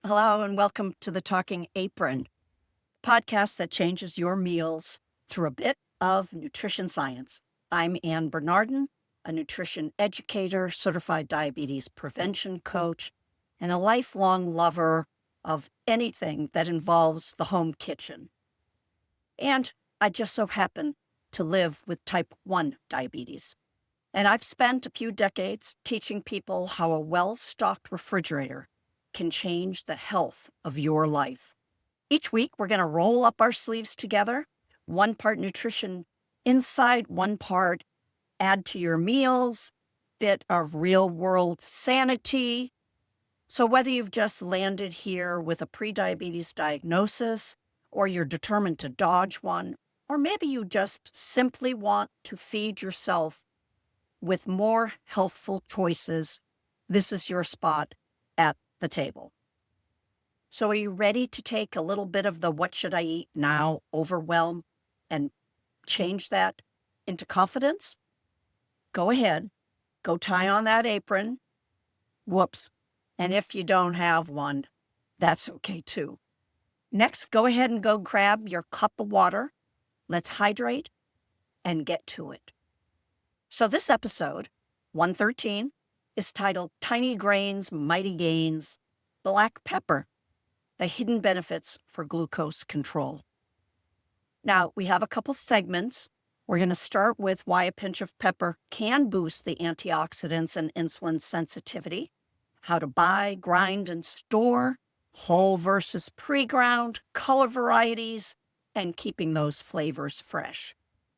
Hello and welcome to the Talking Apron, podcast that changes your meals through a bit of nutrition science. I'm Ann Bernardin, a nutrition educator, certified diabetes prevention coach, and a lifelong lover of anything that involves the home kitchen. And I just so happen to live with type 1 diabetes. And I've spent a few decades teaching people how a well-stocked refrigerator can change the health of your life. Each week, we're going to roll up our sleeves together, one part nutrition insight, one part add to your meals, bit of real-world sanity. So whether you've just landed here with a prediabetes diagnosis, or you're determined to dodge one, or maybe you just simply want to feed yourself with more healthful choices, this is your spot at the table. So are you ready to take a little bit of the what should I eat now overwhelm and change that into confidence? Go ahead. Go tie on that apron. Whoops. And if you don't have one, that's okay too. Next, go ahead and go grab your cup of water. Let's hydrate and get to it. So this episode, 113, is titled Tiny Grains, Mighty Gains, Black Pepper, the Hidden Benefits for Glucose Control. Now, we have a couple segments. We're going to start with why a pinch of pepper can boost the antioxidants and insulin sensitivity, how to buy, grind, and store, whole versus pre-ground, color varieties, and keeping those flavors fresh.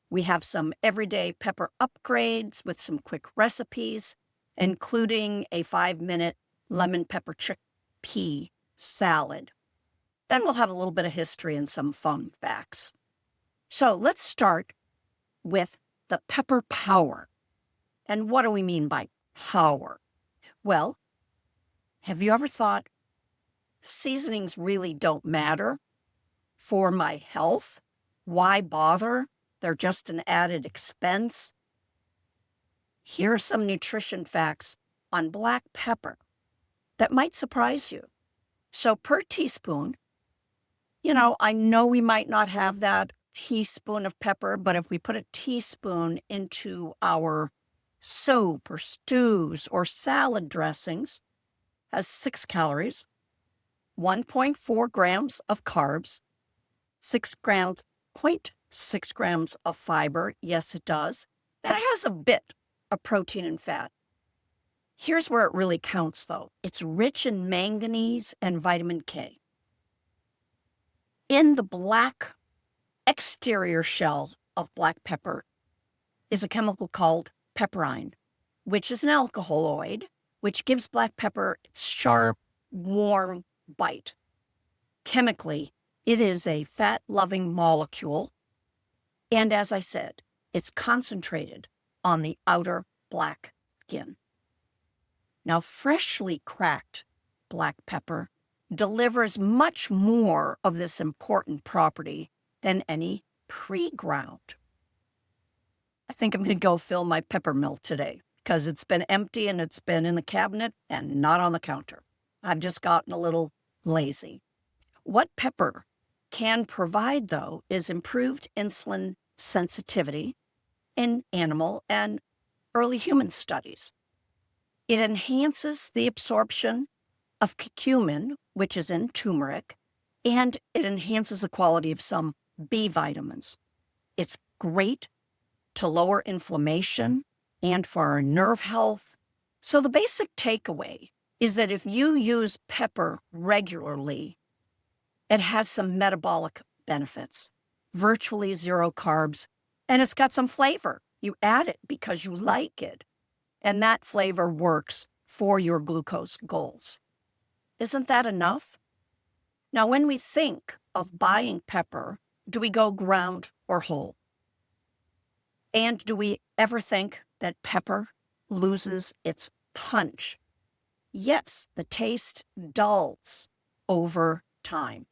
We have some everyday pepper upgrades with some quick recipes, including a 5-minute lemon pepper chickpea salad. Then we'll have a little bit of history and some fun facts. So let's start with the pepper power. And what do we mean by power? Well, have you ever thought seasonings really don't matter for my health? Why bother? They're just an added expense. Here are some nutrition facts on black pepper that might surprise you. So per teaspoon, I know we might not have that teaspoon of pepper, but if we put a teaspoon into our soup or stews or salad dressings, has 6 calories, 1.4 grams of carbs, 0.6 grams of fiber. Yes, it does. That has a bit of protein and fat. Here's where it really counts, though. It's rich in manganese and vitamin K. In the black exterior shell of black pepper is a chemical called pepperine, which is an alkaloid, which gives black pepper its sharp, warm bite. Chemically, it is a fat-loving molecule, and as I said, it's concentrated on the outer black skin. Now, freshly cracked black pepper delivers much more of this important property than any pre-ground. I think I'm going to go fill my pepper mill today because it's been empty and it's been in the cabinet and not on the counter. I've just gotten a little lazy. What pepper can provide, though, is improved insulin sensitivity in animal and early human studies. It enhances the absorption of curcumin, which is in turmeric, and it enhances the quality of some B vitamins. It's great to lower inflammation and for our nerve health. So the basic takeaway is that if you use pepper regularly, it has some metabolic benefits, virtually zero carbs, and it's got some flavor. You add it because you like it, and that flavor works for your glucose goals. Isn't that enough? Now, when we think of buying pepper, do we go ground or whole? And do we ever think that pepper loses its punch? Yes, the taste dulls over time.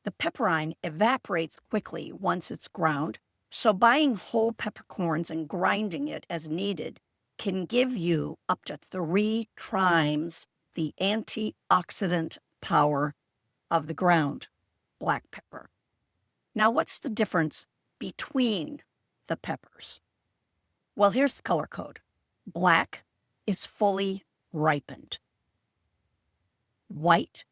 The pepperine evaporates quickly once it's ground, so buying whole peppercorns and grinding it as needed can give you up to 3 times the antioxidant power of the ground black pepper. Now, what's the difference between the peppers? Well, here's the color code. Black is fully ripened. White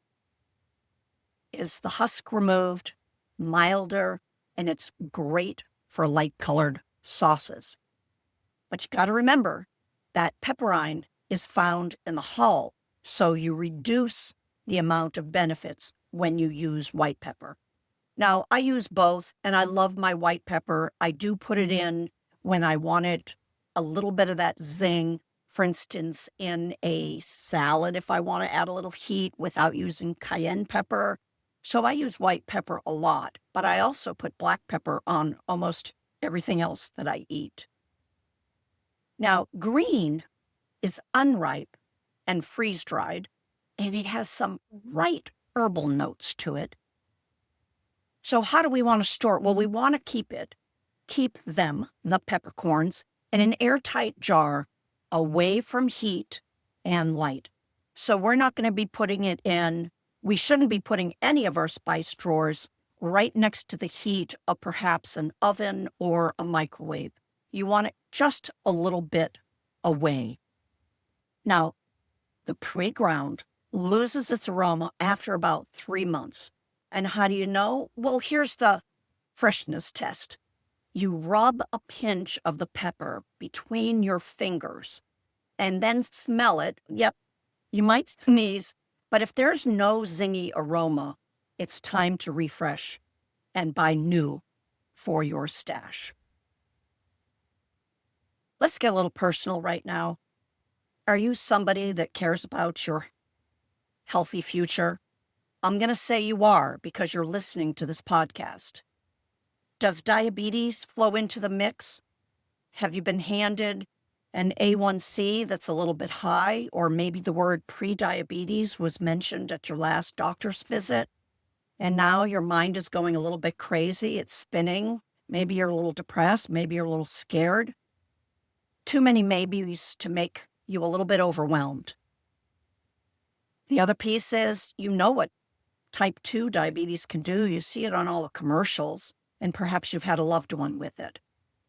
is the husk removed, milder, and it's great for light-colored sauces. But you got to remember that pepperine is found in the hull, so you reduce the amount of benefits when you use white pepper. Now, I use both, and I love my white pepper. I do put it in when I wanted a little bit of that zing, for instance, in a salad if I want to add a little heat without using cayenne pepper. So I use white pepper a lot, but I also put black pepper on almost everything else that I eat. Now, green is unripe and freeze-dried, and it has some bright herbal notes to it. So how do we want to store it? Well, we want to keep them, the peppercorns, in an airtight jar away from heat and light. So we're not going to be putting it in, we shouldn't be putting any of our spice drawers right next to the heat of perhaps an oven or a microwave. You want it just a little bit away. Now, the pre-ground loses its aroma after about 3 months. And how do you know? Well, here's the freshness test. You rub a pinch of the pepper between your fingers and then smell it. Yep, you might sneeze, but if there's no zingy aroma, it's time to refresh and buy new for your stash. Let's get a little personal right now. Are you somebody that cares about your healthy future? I'm going to say you are because you're listening to this podcast. Does diabetes flow into the mix? Have you been handed an A1C that's a little bit high, or maybe the word pre-diabetes was mentioned at your last doctor's visit, and now your mind is going a little bit crazy, it's spinning, maybe you're a little depressed, maybe you're a little scared? Too many maybes to make you a little bit overwhelmed. The other piece is, you know what type 2 diabetes can do. You see it on all the commercials, and perhaps you've had a loved one with it.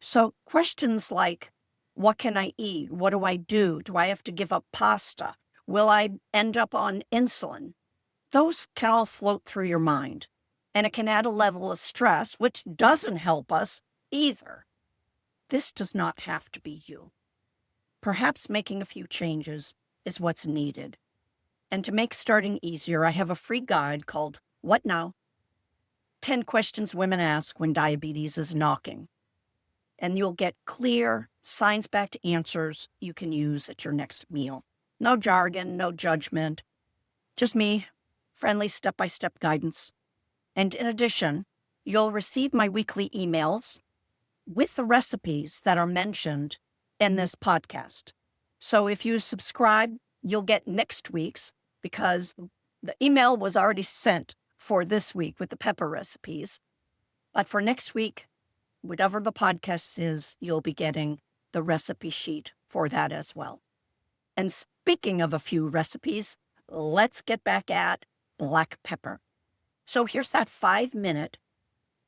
So questions like, what can I eat? What do I do? Do I have to give up pasta? Will I end up on insulin? Those can all float through your mind, and it can add a level of stress, which doesn't help us either. This does not have to be you. Perhaps making a few changes is what's needed. And to make starting easier, I have a free guide called What Now? 10 questions women ask when diabetes is knocking. And you'll get clear, science-backed answers you can use at your next meal. No jargon, no judgment, just me, friendly step-by-step guidance. And in addition, you'll receive my weekly emails with the recipes that are mentioned in this podcast. So if you subscribe, you'll get next week's, because the email was already sent for this week with the pepper recipes. But for next week, whatever the podcast is, you'll be getting the recipe sheet for that as well. And speaking of a few recipes, let's get back at black pepper. So here's that 5-minute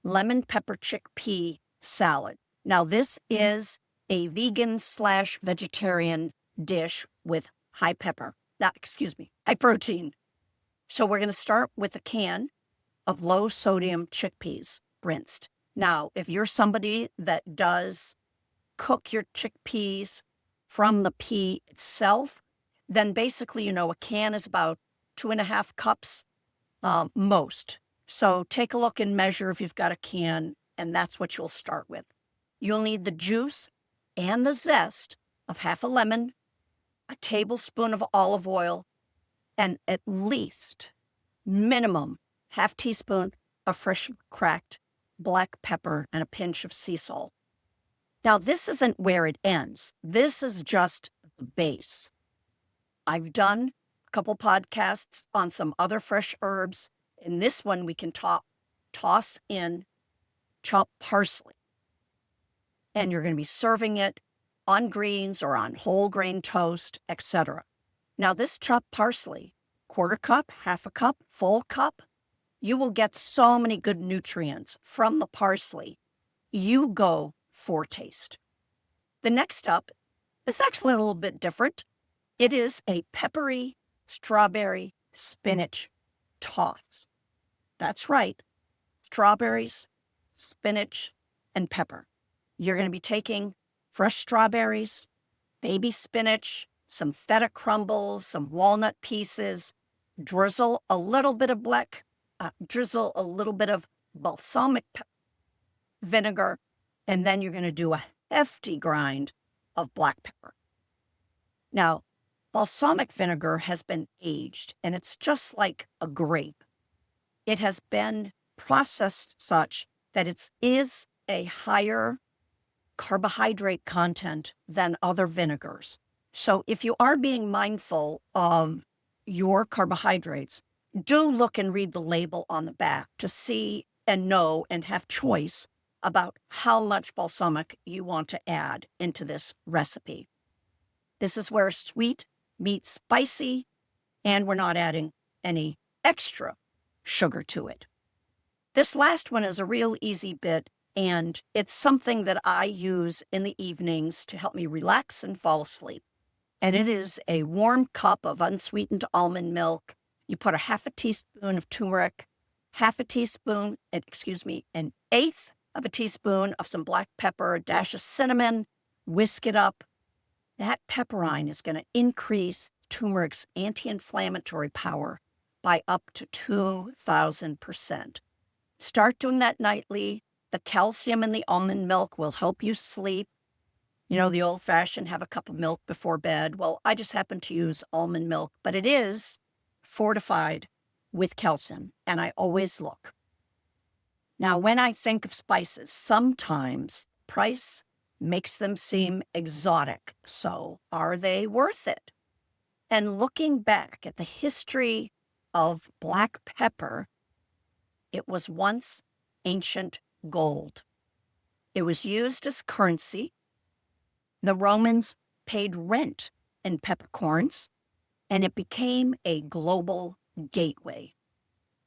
lemon pepper chickpea salad. Now this is a vegan/vegetarian dish with high protein. So we're going to start with a can of low sodium chickpeas rinsed. Now, if you're somebody that does cook your chickpeas from the pea itself, then basically, a can is about 2.5 cups most. So take a look and measure if you've got a can, and that's what you'll start with. You'll need the juice and the zest of half a lemon, a tablespoon of olive oil, and at least, minimum, half teaspoon of fresh cracked black pepper and a pinch of sea salt. Now, this isn't where it ends. This is just the base. I've done a couple podcasts on some other fresh herbs. In this one, we can toss in chopped parsley. And you're going to be serving it on greens or on whole grain toast, etc. Now, this chopped parsley quarter cup, half a cup, full cup, you will get so many good nutrients from the parsley. You go for taste. The next up is actually a little bit different. It is a peppery strawberry spinach toss. That's right. Strawberries, spinach, and pepper. You're going to be taking fresh strawberries, baby spinach, some feta crumbles, some walnut pieces, drizzle a little bit of balsamic vinegar, and then you're going to do a hefty grind of black pepper. Now, balsamic vinegar has been aged, and it's just like a grape. It has been processed such that it is a higher carbohydrate content than other vinegars. So if you are being mindful of your carbohydrates, do look and read the label on the back to see and know and have choice about how much balsamic you want to add into this recipe. This is where sweet meets spicy, and we're not adding any extra sugar to it. This last one is a real easy bit, and it's something that I use in the evenings to help me relax and fall asleep. And it is a warm cup of unsweetened almond milk. You put a half a teaspoon of turmeric, an eighth of a teaspoon of some black pepper, a dash of cinnamon, whisk it up. That pepperine is going to increase turmeric's anti-inflammatory power by up to 2,000%. Start doing that nightly. The calcium in the almond milk will help you sleep. You know, the old-fashioned have a cup of milk before bed. Well, I just happen to use almond milk, but it is fortified with calcium, and I always look. Now, when I think of spices, sometimes price makes them seem exotic. So are they worth it? And looking back at the history of black pepper, it was once ancient gold. It was used as currency. The Romans paid rent in peppercorns, and it became a global gateway.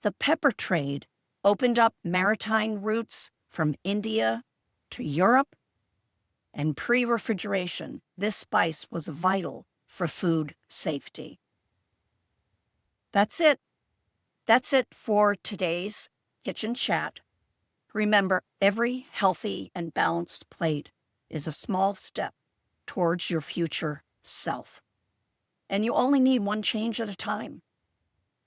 The pepper trade opened up maritime routes from India to Europe, and pre-refrigeration, this spice was vital for food safety. That's it. That's it for today's kitchen chat. Remember, every healthy and balanced plate is a small step towards your future self. And you only need one change at a time.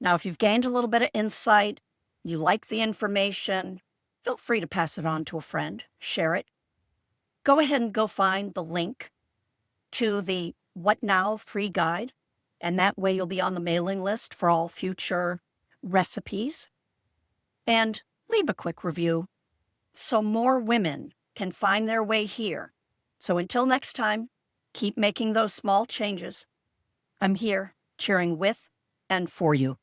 Now, if you've gained a little bit of insight, you like the information, feel free to pass it on to a friend, share it. Go ahead and go find the link to the What Now free guide, and that way you'll be on the mailing list for all future recipes. And leave a quick review so more women can find their way here. So until next time, keep making those small changes. I'm here cheering with and for you.